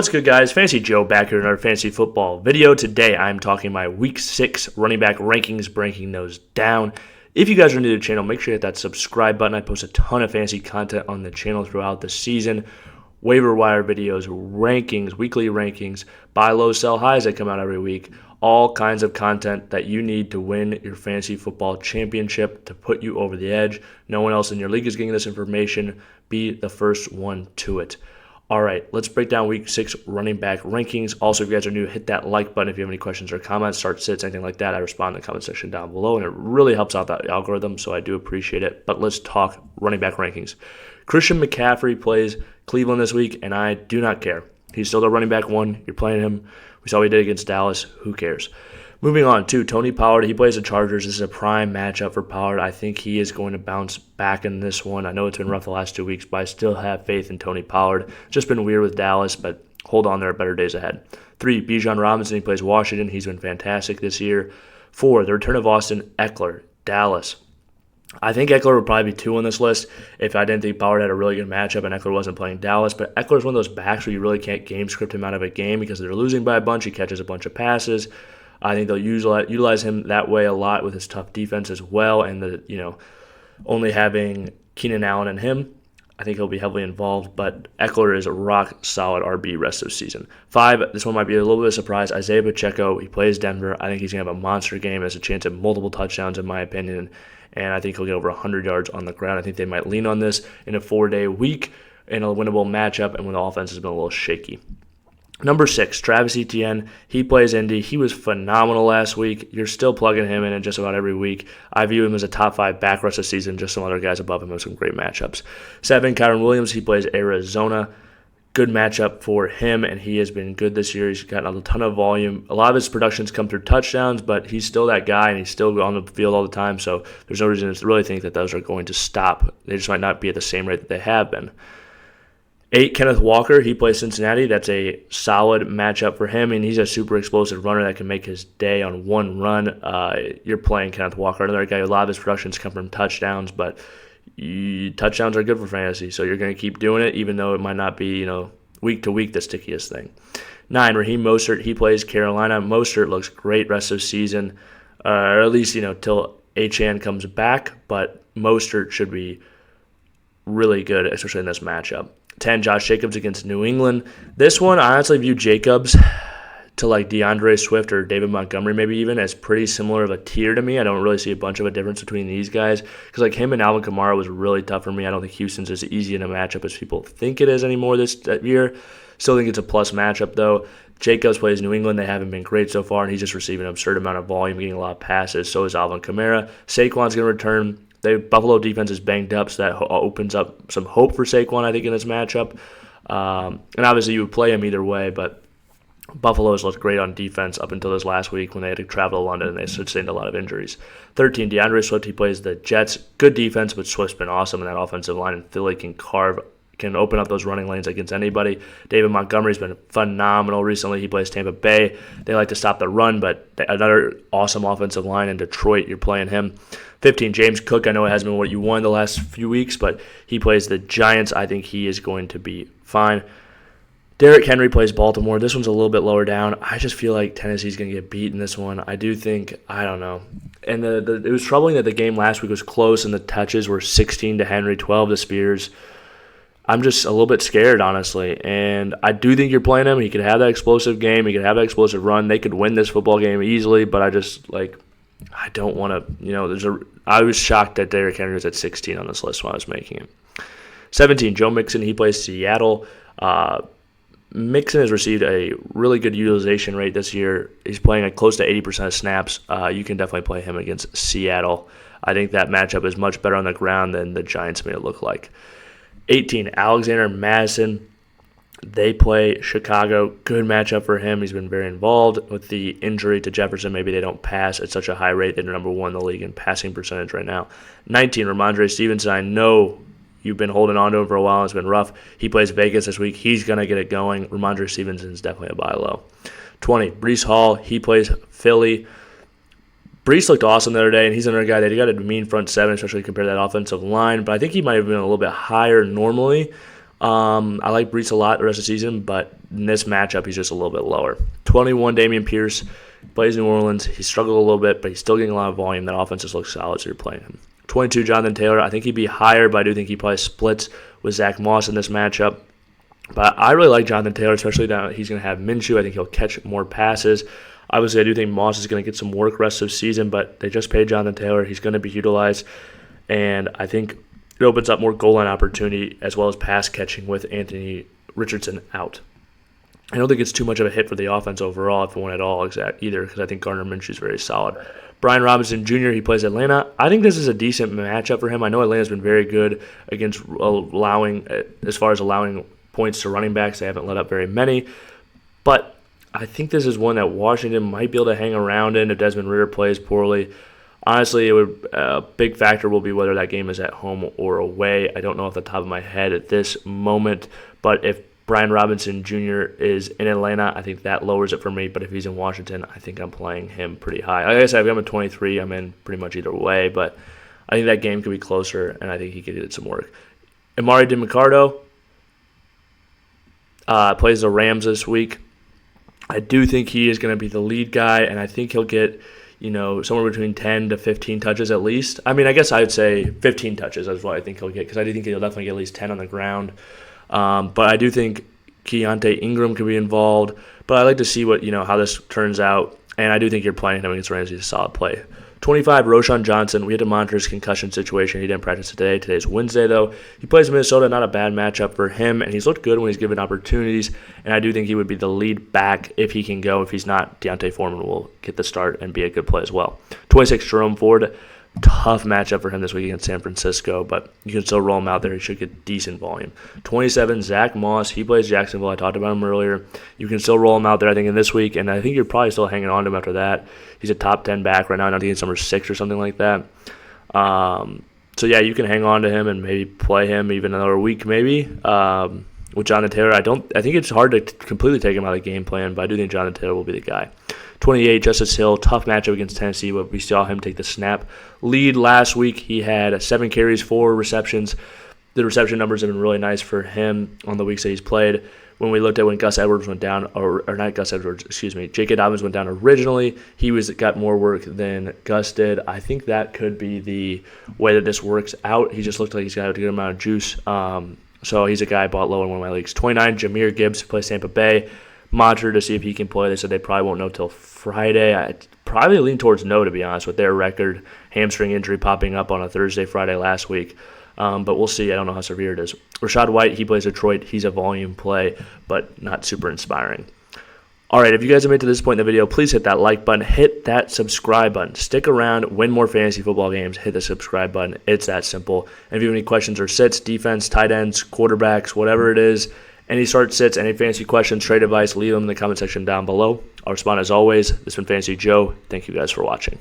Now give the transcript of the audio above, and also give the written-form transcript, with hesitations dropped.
What's good, guys? Fantasy Joe back here in our fantasy football video. Today, I'm talking my Week 6 running back rankings, breaking those down. If you guys are new to the channel, make sure you hit that subscribe button. I post a ton of fantasy content on the channel throughout the season. Waiver wire videos, rankings, weekly rankings, buy low, sell highs that come out every week. All kinds of content that you need to win your fantasy football championship, to put you over the edge. No one else in your league is getting this information. Be the first one to it. All right, let's break down Week 6 running back rankings. Also, if you guys are new, hit that like button if you have any questions or comments, start sits, anything like that. I respond in the comment section down below, and it really helps out that algorithm, so I do appreciate it. But let's talk running back rankings. Christian McCaffrey plays Cleveland this week, and I do not care. He's still the running back one. You're playing him. We saw what he did against Dallas. Who cares? Moving on to Tony Pollard. He plays the Chargers. This is a prime matchup for Pollard. I think he is going to bounce back in this one. I know it's been rough the last 2 weeks, but I still have faith in Tony Pollard. Just been weird with Dallas, but hold on, there are better days ahead. 3, Bijan Robinson. He plays Washington. He's been fantastic this year. 4, the return of Austin Ekeler, Dallas. I think Ekeler would probably be 2 on this list if I didn't think Pollard had a really good matchup and Ekeler wasn't playing Dallas. But Ekeler is one of those backs where you really can't game script him out of a game because they're losing by a bunch. He catches a bunch of passes. I think they'll utilize him that way a lot with his tough defense as well, and only having Keenan Allen and him, I think he'll be heavily involved. But Ekeler is a rock solid RB rest of the season. 5, this one might be a little bit of a surprise. Isaiah Pacheco, he plays Denver. I think he's gonna have a monster game. Has a chance at multiple touchdowns in my opinion, and I think he'll get over 100 yards on the ground. I think they might lean on this in a 4-day week in a winnable matchup, and when the offense has been a little shaky. Number 6, Travis Etienne. He plays Indy. He was phenomenal last week. You're still plugging him in just about every week. I view him as a top 5 back rest of the season. Just some other guys above him with some great matchups. 7, Kyron Williams. He plays Arizona. Good matchup for him, and he has been good this year. He's gotten a ton of volume. A lot of his productions come through touchdowns, but he's still that guy, and he's still on the field all the time, so there's no reason to really think that those are going to stop. They just might not be at the same rate that they have been. 8, Kenneth Walker. He plays Cincinnati. That's a solid matchup for him, and he's a super explosive runner that can make his day on one run. You're playing Kenneth Walker, another guy. A lot of his productions come from touchdowns, but touchdowns are good for fantasy, so you're going to keep doing it, even though it might not be, week to week the stickiest thing. 9, Raheem Mostert. He plays Carolina. Mostert looks great rest of the season, or at least till Etienne comes back. But Mostert should be really good, especially in this matchup. 10, Josh Jacobs against New England. This one, I honestly view Jacobs to like DeAndre Swift or David Montgomery maybe even as pretty similar of a tier to me. I don't really see a bunch of a difference between these guys because like him and Alvin Kamara was really tough for me. I don't think Houston's as easy in a matchup as people think it is anymore this year. Still think it's a plus matchup though. Jacobs plays New England. They haven't been great so far, and he's just receiving an absurd amount of volume, getting a lot of passes. So is Alvin Kamara. Saquon's going to return. The Buffalo defense is banged up, so that opens up some hope for Saquon, I think, in this matchup. And obviously you would play him either way, but Buffalo has looked great on defense up until this last week when they had to travel to London and they sustained a lot of injuries. 13, DeAndre Swift. He plays the Jets. Good defense, but Swift's been awesome in that offensive line, and Philly can open up those running lanes against anybody. David Montgomery's been phenomenal recently. He plays Tampa Bay. They like to stop the run, but another awesome offensive line in Detroit. You're playing him. 15, James Cook. I know it hasn't been what you won the last few weeks, but he plays the Giants. I think he is going to be fine. Derrick Henry plays Baltimore. This one's a little bit lower down. I just feel like Tennessee's going to get beat in this one. I do think, I don't know. And it was troubling that the game last week was close and the touches were 16 to Henry, 12 to Spears. I'm just a little bit scared, honestly. And I do think you're playing him. He could have that explosive game. He could have that explosive run. They could win this football game easily, but I just, I don't want to, I was shocked that Derrick Henry was at 16 on this list when I was making it. 17, Joe Mixon. He plays Seattle. Mixon has received a really good utilization rate this year. He's playing at close to 80% of snaps. You can definitely play him against Seattle. I think that matchup is much better on the ground than the Giants made it look like. 18, Alexander Madison. They play Chicago. Good matchup for him. He's been very involved with the injury to Jefferson. Maybe they don't pass at such a high rate. They're number 1 in the league in passing percentage right now. 19, Ramondre Stevenson. I know you've been holding on to him for a while. It's been rough. He plays Vegas this week. He's going to get it going. Ramondre Stevenson is definitely a buy low. 20, Breece Hall. He plays Philly. Breece looked awesome the other day, and he's another guy that he got a mean front seven, especially compared to that offensive line. But I think he might have been a little bit higher normally. I like Brees a lot the rest of the season, but in this matchup, he's just a little bit lower. 21, Dameon Pierce, plays New Orleans. He struggled a little bit, but he's still getting a lot of volume. That offense just looks solid, so you're playing him. 22, Jonathan Taylor. I think he'd be higher, but I do think he probably splits with Zach Moss in this matchup. But I really like Jonathan Taylor, especially now he's going to have Minshew. I think he'll catch more passes. Obviously, I do think Moss is going to get some work rest of the season, but they just paid Jonathan Taylor. He's going to be utilized, and I think it opens up more goal line opportunity as well as pass catching with Anthony Richardson out. I don't think it's too much of a hit for the offense overall, if it won't at all either, because I think Gardner Minshew is very solid. Brian Robinson Jr., he plays Atlanta. I think this is a decent matchup for him. I know Atlanta's been very good against allowing points to running backs. They haven't let up very many. But I think this is one that Washington might be able to hang around in if Desmond Ridder plays poorly. Honestly, a big factor will be whether that game is at home or away. I don't know off the top of my head at this moment, but if Brian Robinson Jr. is in Atlanta, I think that lowers it for me. But if he's in Washington, I think I'm playing him pretty high. Like I said, if I'm at 23, I'm in pretty much either way. But I think that game could be closer, and I think he could get some work. Amari DiMercato plays the Rams this week. I do think he is going to be the lead guy, and I think he'll get somewhere between 10 to 15 touches at least. I mean, I guess I would say 15 touches is what I think he'll get, because I do think he'll definitely get at least 10 on the ground. But I do think Keontae Ingram could be involved. But I like to see how this turns out. And I do think you're playing him against Ramsey is a solid play. 25, Roschon Johnson. We had to monitor his concussion situation. He didn't practice today. Today's Wednesday, though. He plays Minnesota. Not a bad matchup for him. And he's looked good when he's given opportunities. And I do think he would be the lead back if he can go. If he's not, Deontay Foreman will get the start and be a good play as well. 26, Jerome Ford. Tough matchup for him this week against San Francisco, but you can still roll him out there. He should get decent volume. 27, Zach Moss. He plays Jacksonville. I talked about him earlier. You can still roll him out there, I think, in this week, and I think you're probably still hanging on to him after that. He's a top 10 back right now. I think he's number 6 or something like that. So, yeah, you can hang on to him and maybe play him even another week maybe. With Jonathan Taylor, I think it's hard to completely take him out of the game plan, but I do think Jonathan Taylor will be the guy. 28, Justice Hill, tough matchup against Tennessee, but we saw him take the snap lead last week. He had 7 carries, 4 receptions. The reception numbers have been really nice for him on the weeks that he's played. When we looked at when Gus Edwards went down, or not Gus Edwards, J.K. Dobbins went down originally, he got more work than Gus did. I think that could be the way that this works out. He just looked like he's got a good amount of juice. So he's a guy I bought low in one of my leagues. 29, Jahmyr Gibbs, plays Tampa Bay. Monitor to see if he can play. They said they probably won't know till Friday. I probably lean towards no, to be honest, with their record. Hamstring injury popping up on a Thursday, Friday last week. But we'll see. I don't know how severe it is. Rachaad White, he plays Detroit. He's a volume play, but not super inspiring. All right, if you guys have made it to this point in the video, please hit that like button. Hit that subscribe button. Stick around, win more fantasy football games. Hit the subscribe button. It's that simple. And if you have any questions or sits, defense, tight ends, quarterbacks, whatever it is, any start sits, any fantasy questions, trade advice, leave them in the comment section down below. I'll respond as always. This has been Fantasy Joe. Thank you guys for watching.